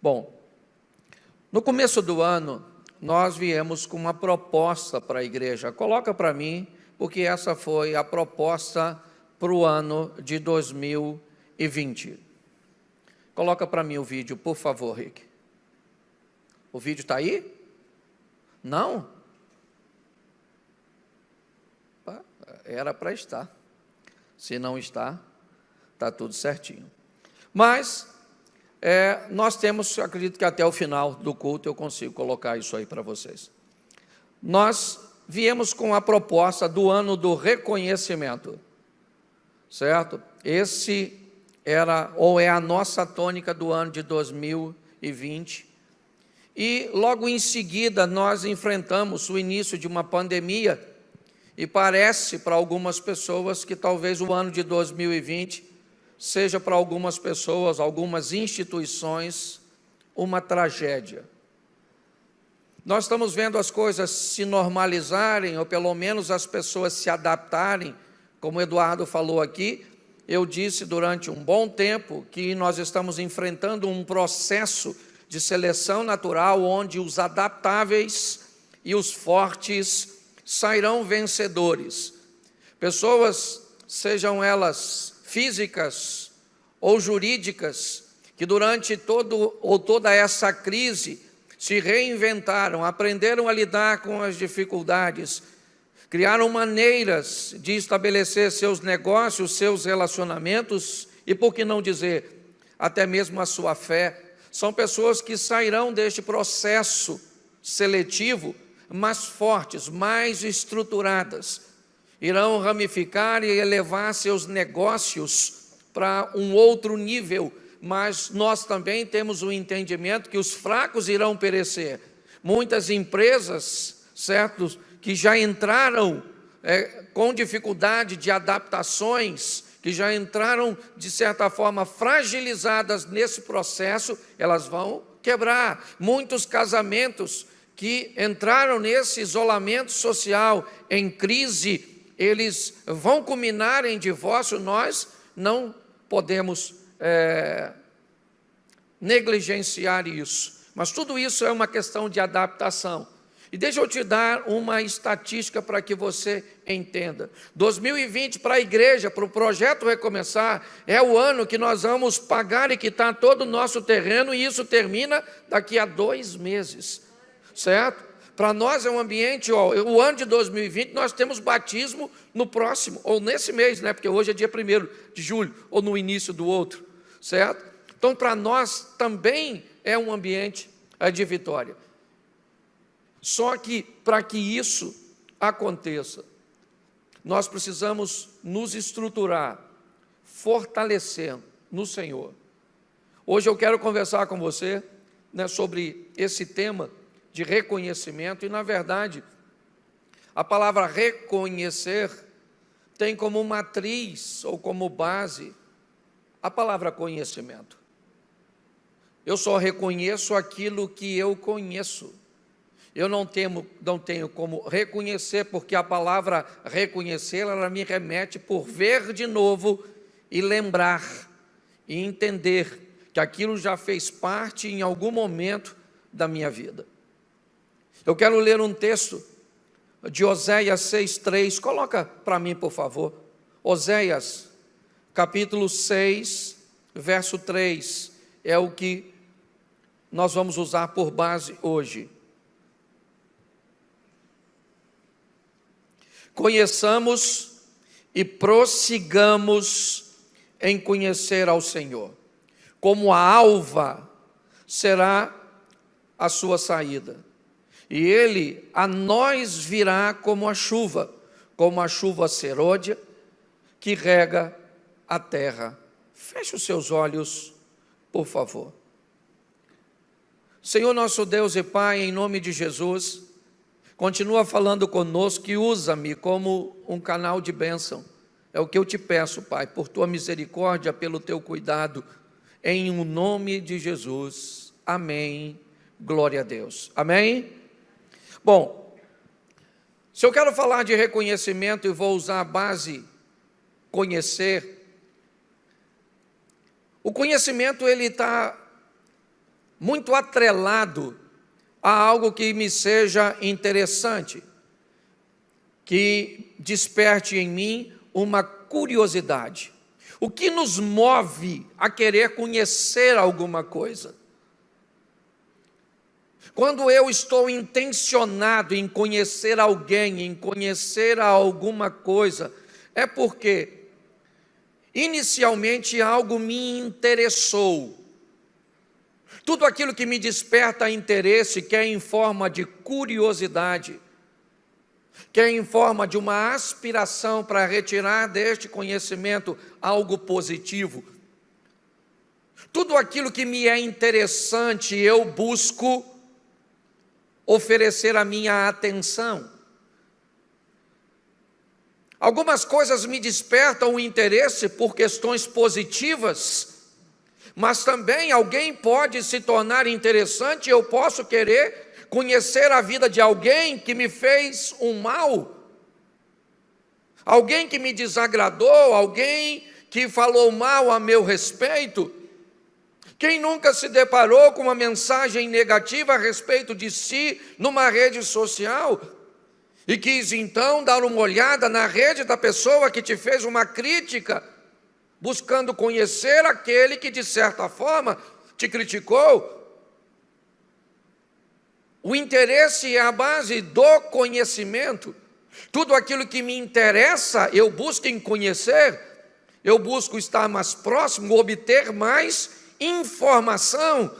Bom, no começo do ano, nós viemos com uma proposta para a igreja. Coloca para mim, porque essa foi a proposta para o ano de 2020. Coloca para mim o vídeo, por favor, Rick. O vídeo está aí? Não? Era para estar. Se não está, está tudo certinho. Mas nós temos, acredito que até o final do culto eu consigo colocar isso aí para vocês. Nós viemos com a proposta do ano do reconhecimento, certo? Esse era, ou é a nossa tônica do ano de 2020. E logo em seguida nós enfrentamos o início de uma pandemia, e parece para algumas pessoas que talvez o ano de 2020 seja para algumas pessoas, algumas instituições, uma tragédia. Nós estamos vendo as coisas se normalizarem, ou pelo menos as pessoas se adaptarem, como o Eduardo falou aqui. Eu disse durante um bom tempo que nós estamos enfrentando um processo de seleção natural, onde os adaptáveis e os fortes sairão vencedores. Pessoas, sejam elas físicas ou jurídicas, que durante toda essa crise se reinventaram, aprenderam a lidar com as dificuldades, criaram maneiras de estabelecer seus negócios, seus relacionamentos e, por que não dizer, até mesmo a sua fé. São pessoas que sairão deste processo seletivo mais fortes, mais estruturadas, irão ramificar e elevar seus negócios para um outro nível, mas nós também temos o entendimento que os fracos irão perecer. Muitas empresas, certo, que já entraram com dificuldade de adaptações, que já entraram, de certa forma, fragilizadas nesse processo, elas vão quebrar. Muitos casamentos que entraram nesse isolamento social, em crise, eles vão culminar em divórcio. Nós não podemos negligenciar isso, mas tudo isso é uma questão de adaptação. E deixa eu te dar uma estatística para que você entenda. 2020 para a igreja, para o projeto Recomeçar, é o ano que nós vamos pagar e quitar todo o nosso terreno, e isso termina daqui a 2 meses, certo? Para nós é um ambiente, o ano de 2020 nós temos batismo no próximo, ou nesse mês, né? Porque hoje é dia 1º de julho, ou no início do outro, certo? Então para nós também é um ambiente de vitória. Só que para que isso aconteça, nós precisamos nos estruturar, fortalecendo no Senhor. Hoje eu quero conversar com você, né, sobre esse tema de reconhecimento, e na verdade, a palavra reconhecer tem como matriz ou como base a palavra conhecimento. Eu só reconheço aquilo que eu conheço. Eu não tenho como reconhecer, porque a palavra reconhecer, ela me remete por ver de novo e lembrar e entender que aquilo já fez parte em algum momento da minha vida. Eu quero ler um texto de Oséias 6:3, coloca para mim, por favor. Oséias, capítulo 6, verso 3, é o que nós vamos usar por base hoje. Conheçamos e prossigamos em conhecer ao Senhor. Como a alva será a sua saída, e Ele a nós virá como a chuva serôdia que rega a terra. Feche os seus olhos, por favor. Senhor nosso Deus e Pai, em nome de Jesus, continua falando conosco e usa-me como um canal de bênção. É o que eu te peço, Pai, por tua misericórdia, pelo teu cuidado, em o nome de Jesus. Amém. Glória a Deus. Amém? Bom, se eu quero falar de reconhecimento e vou usar a base conhecer, o conhecimento ele está muito atrelado a algo que me seja interessante, que desperte em mim uma curiosidade. O que nos move a querer conhecer alguma coisa? Quando eu estou intencionado em conhecer alguém, em conhecer alguma coisa, é porque inicialmente algo me interessou. Tudo aquilo que me desperta interesse, quer em forma de curiosidade, quer em forma de uma aspiração para retirar deste conhecimento algo positivo. Tudo aquilo que me é interessante, eu busco oferecer a minha atenção. Algumas coisas me despertam o interesse por questões positivas, mas também alguém pode se tornar interessante, eu posso querer conhecer a vida de alguém que me fez um mal, alguém que me desagradou, alguém que falou mal a meu respeito. Quem nunca se deparou com uma mensagem negativa a respeito de si numa rede social e quis então dar uma olhada na rede da pessoa que te fez uma crítica, buscando conhecer aquele que de certa forma te criticou? O interesse é a base do conhecimento. Tudo aquilo que me interessa, eu busco em conhecer, eu busco estar mais próximo, obter mais informação.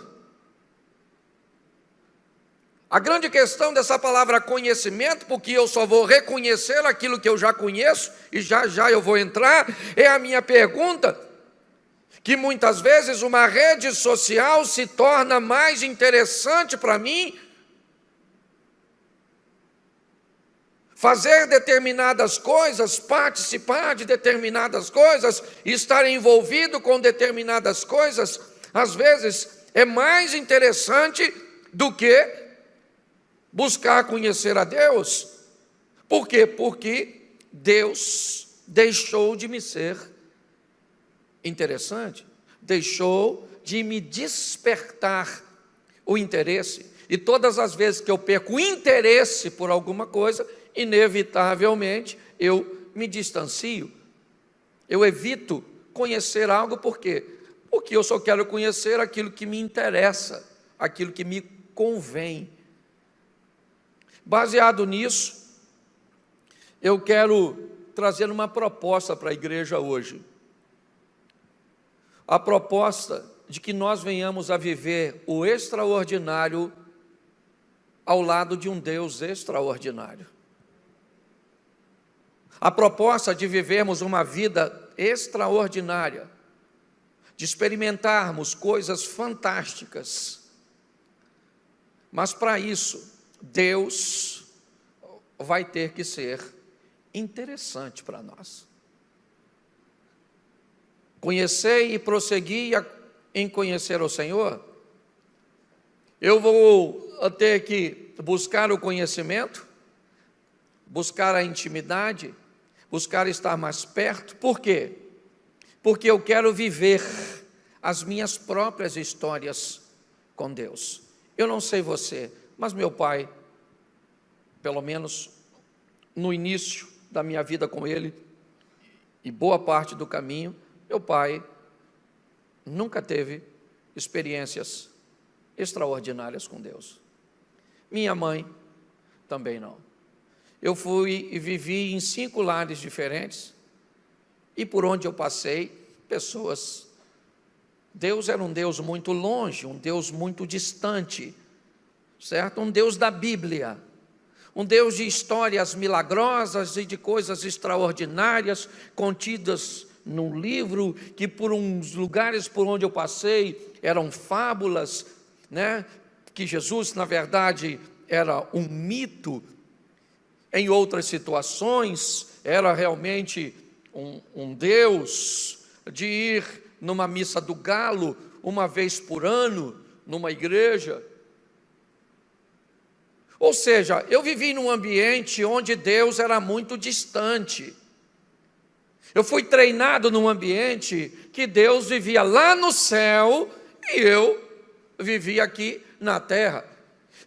A grande questão dessa palavra conhecimento, porque eu só vou reconhecer aquilo que eu já conheço, e já já eu vou entrar, é a minha pergunta, que muitas vezes uma rede social se torna mais interessante para mim, fazer determinadas coisas, participar de determinadas coisas, estar envolvido com determinadas coisas, às vezes é mais interessante do que buscar conhecer a Deus. Por quê? Porque Deus deixou de me ser interessante, deixou de me despertar o interesse. E todas as vezes que eu perco o interesse por alguma coisa, inevitavelmente eu me distancio, eu evito conhecer algo. Por quê? Porque eu só quero conhecer aquilo que me interessa, aquilo que me convém. Baseado nisso, eu quero trazer uma proposta para a igreja hoje. A proposta de que nós venhamos a viver o extraordinário ao lado de um Deus extraordinário. A proposta de vivermos uma vida extraordinária, de experimentarmos coisas fantásticas. Mas para isso, Deus vai ter que ser interessante para nós. Conhecer e prosseguir em conhecer o Senhor, eu vou ter que buscar o conhecimento, buscar a intimidade, buscar estar mais perto. Por quê? Porque eu quero viver as minhas próprias histórias com Deus. Eu não sei você, mas meu pai, pelo menos no início da minha vida com ele, e boa parte do caminho, meu pai nunca teve experiências extraordinárias com Deus. Minha mãe também não. Eu fui e vivi em 5 lares diferentes, e por onde eu passei, pessoas, Deus era um Deus muito longe, um Deus muito distante, certo? Um Deus da Bíblia, um Deus de histórias milagrosas e de coisas extraordinárias contidas num livro, que por uns lugares por onde eu passei eram fábulas, né? Que Jesus, na verdade, era um mito. Em outras situações, era realmente um Deus de ir numa missa do galo, uma vez por ano, numa igreja. Ou seja, eu vivi num ambiente onde Deus era muito distante. Eu fui treinado num ambiente que Deus vivia lá no céu e eu vivia aqui na terra.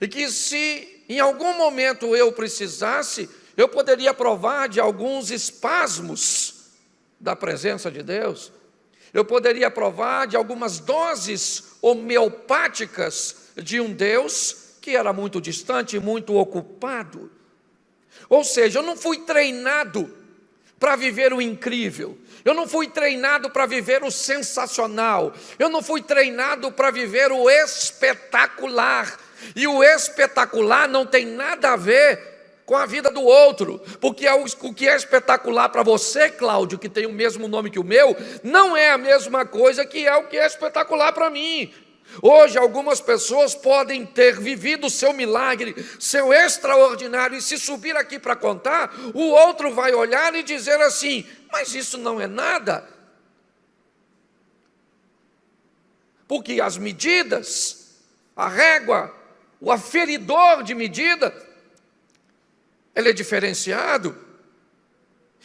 E que se em algum momento eu precisasse, eu poderia provar de alguns espasmos da presença de Deus. Eu poderia provar de algumas doses homeopáticas de um Deus que era muito distante, muito ocupado. Ou seja, eu não fui treinado para viver o incrível. Eu não fui treinado para viver o sensacional. Eu não fui treinado para viver o espetacular. E o espetacular não tem nada a ver com a vida do outro, porque o que é espetacular para você, Cláudio, que tem o mesmo nome que o meu, não é a mesma coisa que é o que é espetacular para mim. Hoje algumas pessoas podem ter vivido o seu milagre, seu extraordinário, e se subir aqui para contar, o outro vai olhar e dizer assim: mas isso não é nada. Porque as medidas, a régua, o aferidor de medida, ele é diferenciado.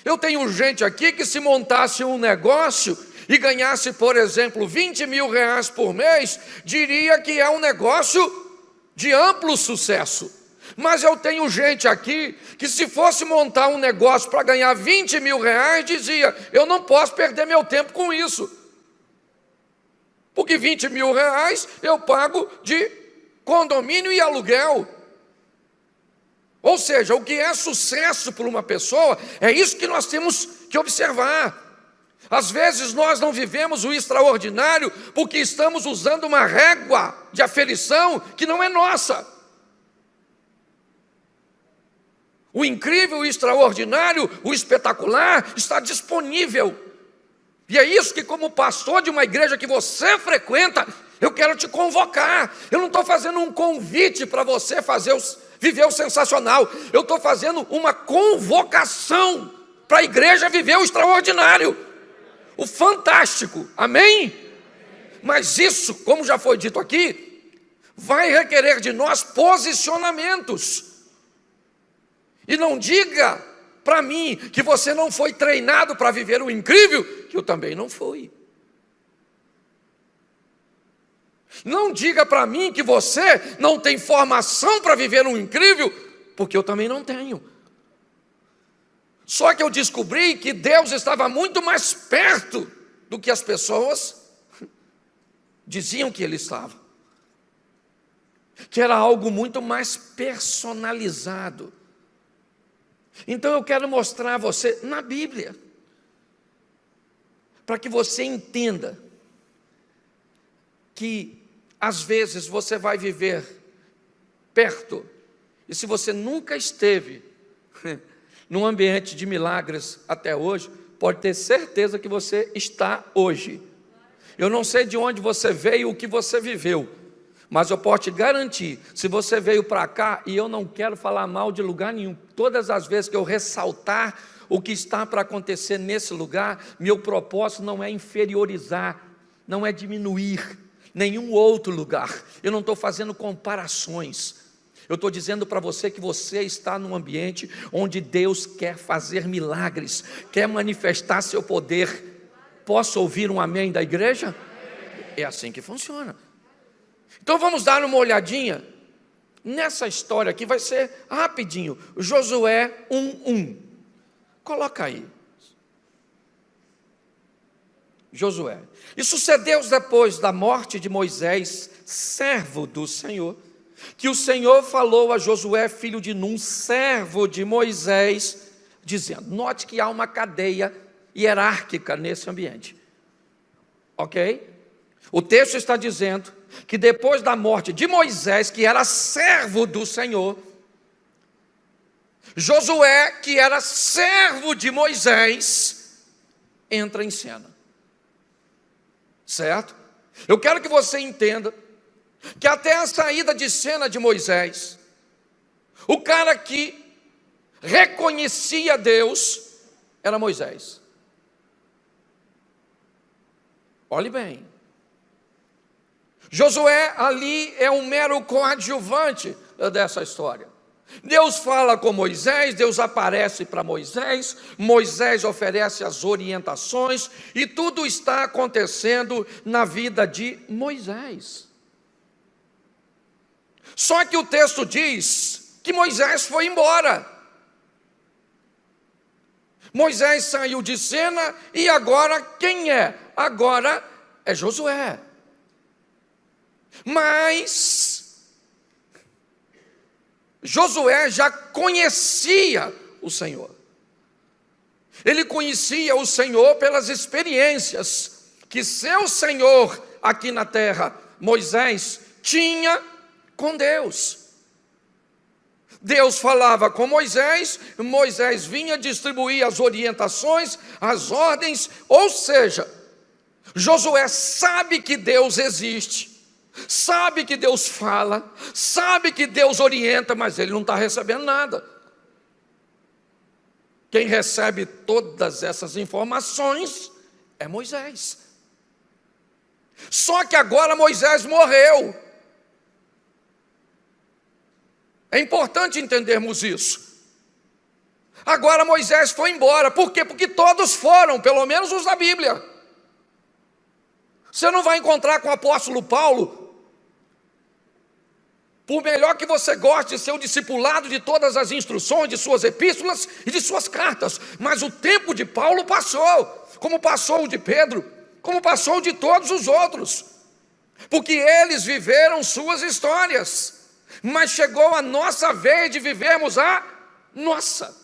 Eu tenho gente aqui que se montasse um negócio e ganhasse, por exemplo, 20 mil reais por mês, diria que é um negócio de amplo sucesso. Mas eu tenho gente aqui que se fosse montar um negócio para ganhar 20 mil reais, dizia: eu não posso perder meu tempo com isso. Porque 20 mil reais eu pago de condomínio e aluguel. Ou seja, o que é sucesso para uma pessoa, é isso que nós temos que observar. Às vezes nós não vivemos o extraordinário porque estamos usando uma régua de aferição que não é nossa. O incrível, o extraordinário, o espetacular está disponível. E é isso que, como pastor de uma igreja que você frequenta, eu quero te convocar. Eu não estou fazendo um convite para você viver o sensacional. Eu estou fazendo uma convocação para a igreja viver o extraordinário, o fantástico, amém? Mas isso, como já foi dito aqui, vai requerer de nós posicionamentos. E não diga para mim que você não foi treinado para viver o incrível, que eu também não fui. Não diga para mim que você não tem formação para viver um incrível, porque eu também não tenho. Só que eu descobri que Deus estava muito mais perto do que as pessoas diziam que Ele estava. Que era algo muito mais personalizado. Então eu quero mostrar a você na Bíblia, para que você entenda que às vezes você vai viver perto, e se você nunca esteve num ambiente de milagres até hoje, pode ter certeza que você está hoje. Eu não sei de onde você veio, o que você viveu, mas eu posso te garantir, se você veio para cá, e eu não quero falar mal de lugar nenhum, todas as vezes que eu ressaltar o que está para acontecer nesse lugar, meu propósito não é inferiorizar, não é diminuir nenhum outro lugar. Eu não estou fazendo comparações. Eu estou dizendo para você que você está num ambiente onde Deus quer fazer milagres, quer manifestar seu poder. Posso ouvir um amém da igreja? É assim que funciona. Então vamos dar uma olhadinha nessa história aqui, vai ser rapidinho. Josué 1:1. Coloca aí. Josué. E sucedeu depois da morte de Moisés, servo do Senhor, que o Senhor falou a Josué, filho de Num, servo de Moisés, dizendo, note que há uma cadeia hierárquica nesse ambiente, ok? O texto está dizendo que depois da morte de Moisés, que era servo do Senhor, Josué, que era servo de Moisés, entra em cena. Certo? Eu quero que você entenda que até a saída de cena de Moisés, o cara que reconhecia Deus era Moisés. Olhe bem. Josué ali é um mero coadjuvante dessa história. Deus fala com Moisés, Deus aparece para Moisés, Moisés oferece as orientações e tudo está acontecendo na vida de Moisés. Só que o texto diz que Moisés foi embora. Moisés saiu de cena e agora quem é? Agora é Josué. Mas Josué já conhecia o Senhor. Ele conhecia o Senhor pelas experiências que seu Senhor aqui na terra, Moisés, tinha com Deus. Deus falava com Moisés, Moisés vinha distribuir as orientações, as ordens, ou seja, Josué sabe que Deus existe, sabe que Deus fala, sabe que Deus orienta, mas ele não está recebendo nada. Quem recebe todas essas informações é Moisés. Só que agora Moisés morreu. É importante entendermos isso. Agora Moisés foi embora. Por quê? Porque todos foram, pelo menos os da Bíblia. Você não vai encontrar com o apóstolo Paulo. Por melhor que você goste de ser o discipulado de todas as instruções, de suas epístolas e de suas cartas, mas o tempo de Paulo passou, como passou o de Pedro, como passou o de todos os outros, porque eles viveram suas histórias. Mas chegou a nossa vez de vivermos a nossa.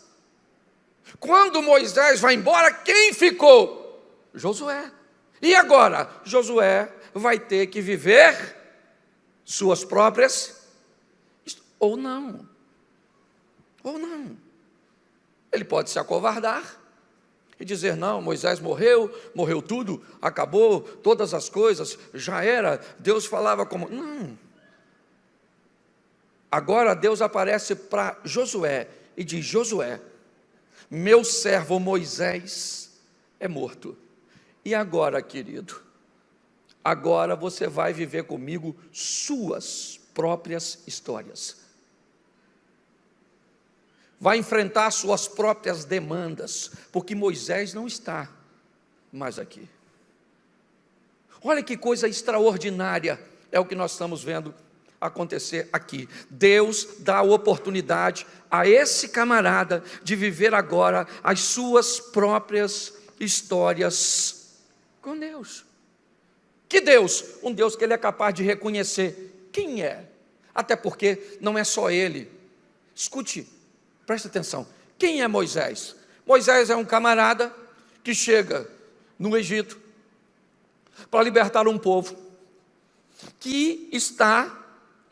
Quando Moisés vai embora, quem ficou? Josué. E agora? Josué vai ter que viver suas próprias, ou não. Ou não. Ele pode se acovardar e dizer, não, Moisés morreu tudo, acabou, todas as coisas, já era, Deus falava como... Não. Agora Deus aparece para Josué e diz, Josué, meu servo Moisés é morto. E agora, querido, agora você vai viver comigo suas próprias histórias. Vai enfrentar suas próprias demandas, porque Moisés não está mais aqui. Olha que coisa extraordinária é o que nós estamos vendo acontecer aqui. Deus dá a oportunidade a esse camarada de viver agora as suas próprias histórias com Deus. Que Deus? Um Deus que ele é capaz de reconhecer quem é. Até porque não é só ele. Escute, preste atenção. Quem é Moisés? Moisés é um camarada que chega no Egito para libertar um povo que está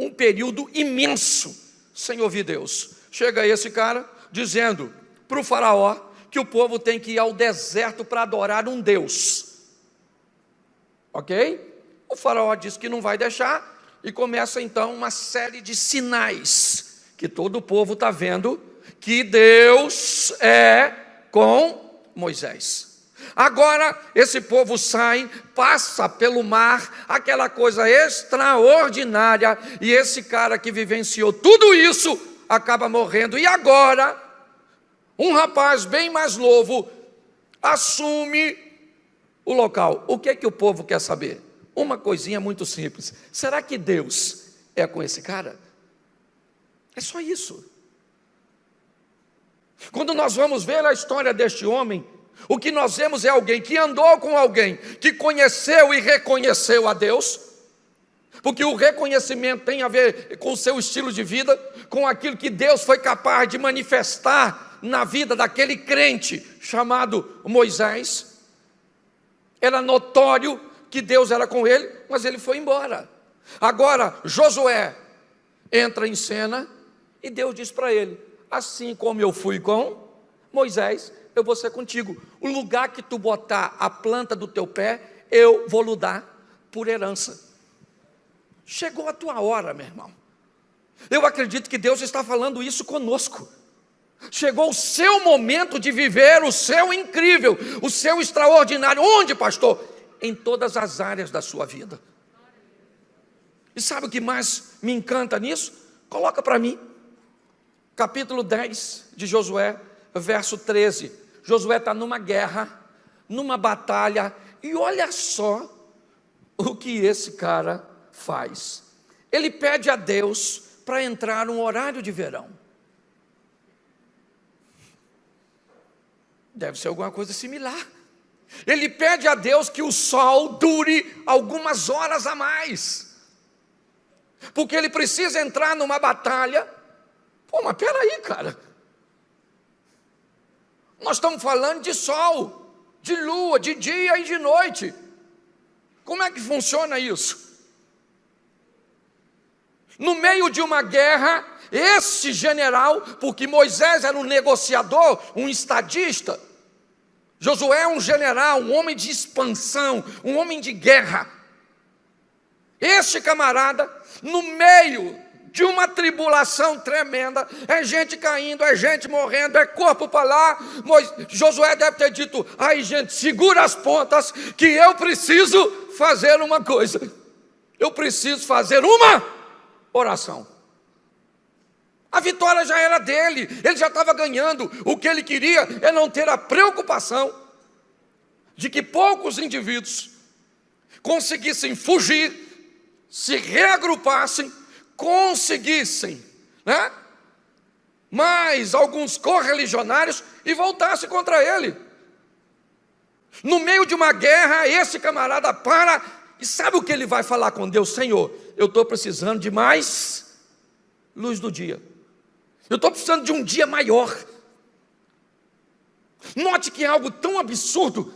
um período imenso sem ouvir Deus. Chega esse cara dizendo para o faraó que o povo tem que ir ao deserto para adorar um Deus. Ok? O faraó diz que não vai deixar e começa então uma série de sinais que todo o povo está vendo que Deus é com Moisés. Agora esse povo sai, passa pelo mar, aquela coisa extraordinária, e esse cara que vivenciou tudo isso acaba morrendo. E agora um rapaz bem mais novo assume o local. O que é que o povo quer saber? Uma coisinha muito simples. Será que Deus é com esse cara? É só isso. Quando nós vamos ver a história deste homem, o que nós vemos é alguém que andou com alguém, que conheceu e reconheceu a Deus, porque o reconhecimento tem a ver com o seu estilo de vida, com aquilo que Deus foi capaz de manifestar na vida daquele crente chamado Moisés. Era notório que Deus era com ele, mas ele foi embora. Agora Josué entra em cena e Deus diz para ele, assim como eu fui com Moisés, eu vou ser contigo. O lugar que tu botar a planta do teu pé, eu vou lhe dar por herança. Chegou a tua hora, meu irmão. Eu acredito que Deus está falando isso conosco. Chegou o seu momento de viver o seu incrível, o seu extraordinário. Onde, pastor? Em todas as áreas da sua vida. E sabe o que mais me encanta nisso? Coloca para mim. Capítulo 10 de Josué, verso 13. Josué está numa guerra, numa batalha, e olha só o que esse cara faz. Ele pede a Deus para entrar no horário de verão. Deve ser alguma coisa similar. Ele pede a Deus que o sol dure algumas horas a mais, porque ele precisa entrar numa batalha. Pô, mas peraí, cara, nós estamos falando de sol, de lua, de dia e de noite. Como é que funciona isso? No meio de uma guerra, esse general, porque Moisés era um negociador, um estadista, Josué é um general, um homem de expansão, um homem de guerra. Este camarada, no meio de uma tribulação tremenda, é gente caindo, é gente morrendo, é corpo para lá, Josué deve ter dito: ai gente, segura as pontas, que eu preciso fazer uma coisa, eu preciso fazer uma oração. A vitória já era dele, ele já estava ganhando. O que ele queria é não ter a preocupação de que poucos indivíduos conseguissem fugir, se reagrupassem, conseguissem, né, mais alguns correligionários e voltassem contra ele. No meio de uma guerra, esse camarada para e sabe o que ele vai falar com Deus? Senhor, eu estou precisando de mais luz do dia. Eu estou precisando de um dia maior. Note que é algo tão absurdo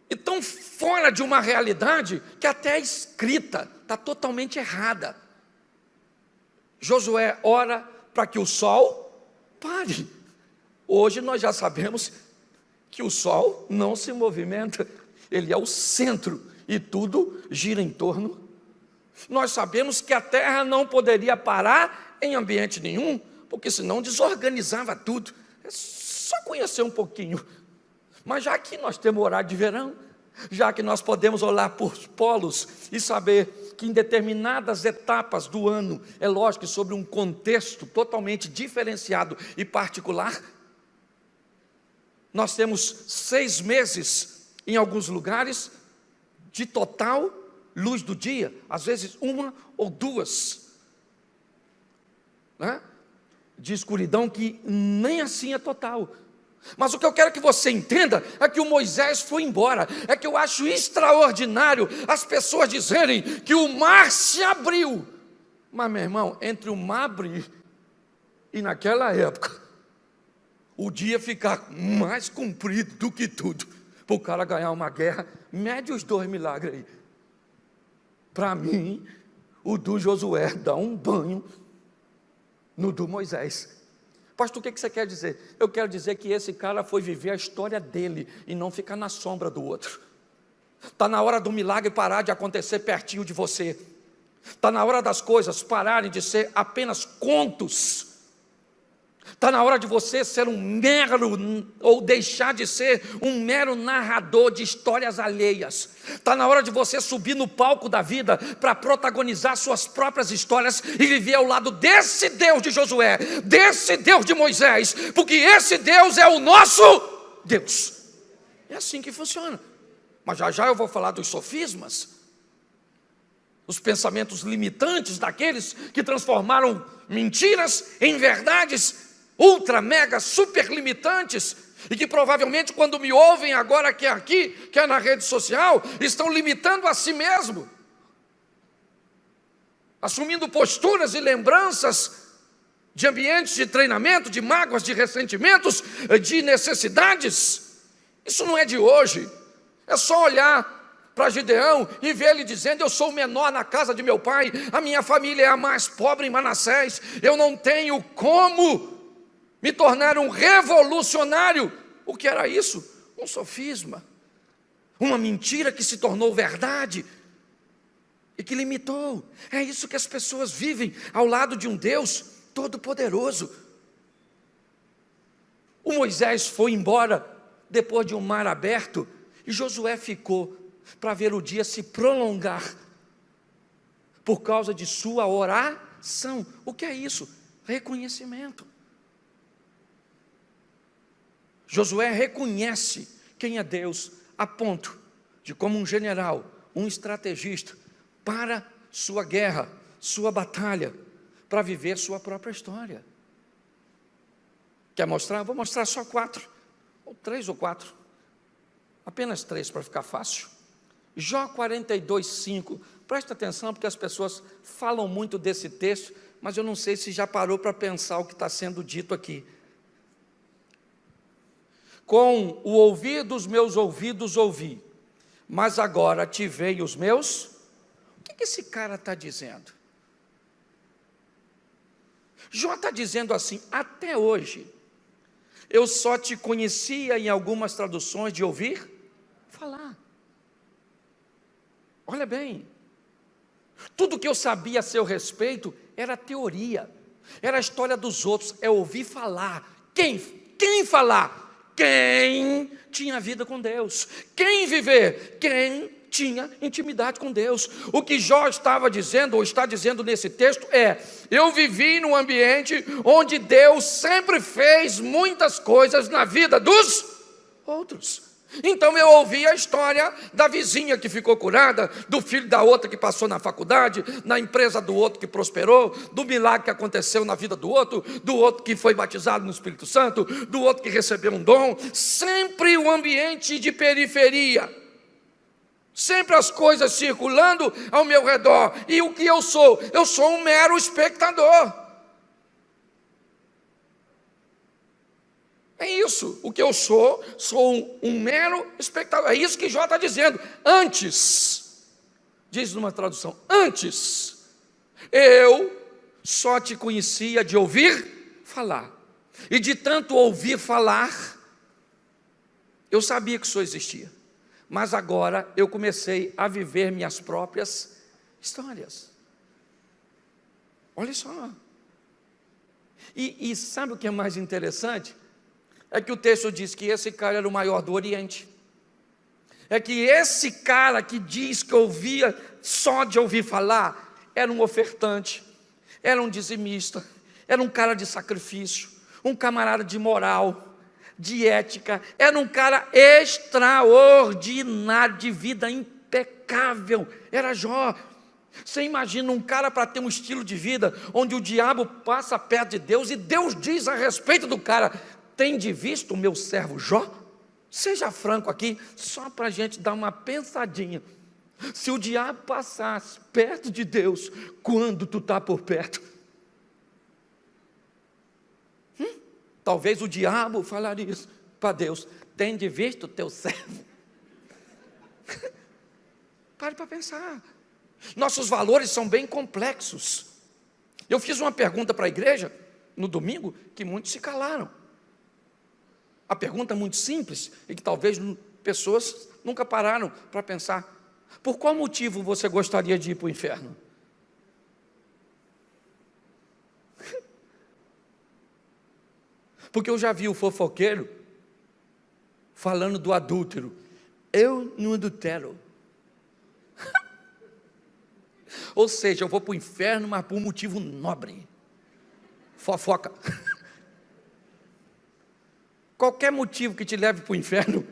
e tão fora de uma realidade que até a escrita está totalmente errada. Josué ora para que o sol pare. Hoje nós já sabemos que o sol não se movimenta, ele é o centro e tudo gira em torno. Nós sabemos que a terra não poderia parar em ambiente nenhum, porque senão desorganizava tudo. É só conhecer um pouquinho. Mas já que nós temos horário de verão, já que nós podemos olhar por polos e saber que em determinadas etapas do ano, é lógico que sobre um contexto totalmente diferenciado e particular, nós temos 6 meses em alguns lugares de total luz do dia, às vezes 1 ou 2, né, de escuridão, que nem assim é total. Mas o que eu quero que você entenda é que o Moisés foi embora. É que eu acho extraordinário as pessoas dizerem que o mar se abriu. Mas, meu irmão, entre o mar abrir e naquela época o dia ficar mais comprido do que tudo, para o cara ganhar uma guerra, mede os 2 milagres aí. Para mim, o do Josué dá um banho no do Moisés. Pastor, o que você quer dizer? Eu quero dizer que esse cara foi viver a história dele e não ficar na sombra do outro. Está na hora do milagre parar de acontecer pertinho de você. Está na hora das coisas pararem de ser apenas contos. Está na hora de você ser um mero, ou deixar de ser um mero narrador de histórias alheias. Está na hora de você subir no palco da vida para protagonizar suas próprias histórias e viver ao lado desse Deus de Josué, desse Deus de Moisés, porque esse Deus é o nosso Deus. É assim que funciona. Mas já já eu vou falar dos sofismas, os pensamentos limitantes daqueles que transformaram mentiras em verdades ultra, mega, super limitantes, e que provavelmente quando me ouvem agora que é aqui, que é na rede social, estão limitando a si mesmo, assumindo posturas e lembranças de ambientes de treinamento, de mágoas, de ressentimentos, de necessidades. Isso não é de hoje. É só olhar para Gideão e ver ele dizendo: eu sou o menor na casa de meu pai, a minha família é a mais pobre em Manassés, eu não tenho como me tornar um revolucionário. O que era isso? Um sofisma, uma mentira que se tornou verdade e que limitou. É isso que as pessoas vivem ao lado de um Deus todo-poderoso. O Moisés foi embora depois de um mar aberto e Josué ficou para ver o dia se prolongar por causa de sua oração. O que é isso? Reconhecimento. Josué reconhece quem é Deus, a ponto de, como um general, um estrategista, para sua guerra, sua batalha, para viver sua própria história. Quer mostrar? Vou mostrar só 4, ou 3 ou 4, apenas 3 para ficar fácil. Jó 42:5, presta atenção porque as pessoas falam muito desse texto, mas eu não sei se já parou para pensar o que está sendo dito aqui. Com o ouvir dos meus ouvidos ouvi, mas agora ativei os meus. O que esse cara está dizendo? Jó está dizendo assim: até hoje, eu só te conhecia, em algumas traduções, de ouvir falar. Olha bem, tudo que eu sabia a seu respeito era teoria, era a história dos outros, é ouvir falar. Quem falar? Quem tinha vida com Deus. Quem viver? Quem tinha intimidade com Deus. O que Jó estava dizendo, ou está dizendo nesse texto é: eu vivi num ambiente onde Deus sempre fez muitas coisas na vida dos outros. Então eu ouvi a história da vizinha que ficou curada, do filho da outra que passou na faculdade, na empresa do outro que prosperou, do milagre que aconteceu na vida do outro que foi batizado no Espírito Santo, do outro que recebeu um dom. Sempre um ambiente de periferia, sempre as coisas circulando ao meu redor. E o que eu sou? Eu sou um mero espectador. É isso, o que eu sou um mero espectador. É isso que Jó está dizendo. Antes, diz numa tradução, antes, eu só te conhecia de ouvir falar. E de tanto ouvir falar, eu sabia que isso existia. Mas agora eu comecei a viver minhas próprias histórias. Olha só. E sabe o que é mais interessante? É que o texto diz que esse cara era o maior do Oriente. É que esse cara que diz que ouvia só de ouvir falar, era um ofertante, era um dizimista, era um cara de sacrifício, um camarada de moral, de ética, era um cara extraordinário, de vida impecável, era Jó. Você imagina um cara para ter um estilo de vida onde o diabo passa perto de Deus e Deus diz a respeito do cara: tende visto o meu servo Jó? Seja franco aqui, só para a gente dar uma pensadinha. Se o diabo passasse perto de Deus, quando tu está por perto, talvez o diabo falaria isso para Deus: tende visto o teu servo? Pare para pensar. Nossos valores são bem complexos. Eu fiz uma pergunta para a igreja no domingo que muitos se calaram. A pergunta é muito simples e que talvez pessoas nunca pararam para pensar: por qual motivo você gostaria de ir para o inferno? Porque eu já vi o fofoqueiro falando do adúltero: eu não adultero. Ou seja, eu vou para o inferno, mas por um motivo nobre. Fofoca. Qualquer motivo que te leve para o inferno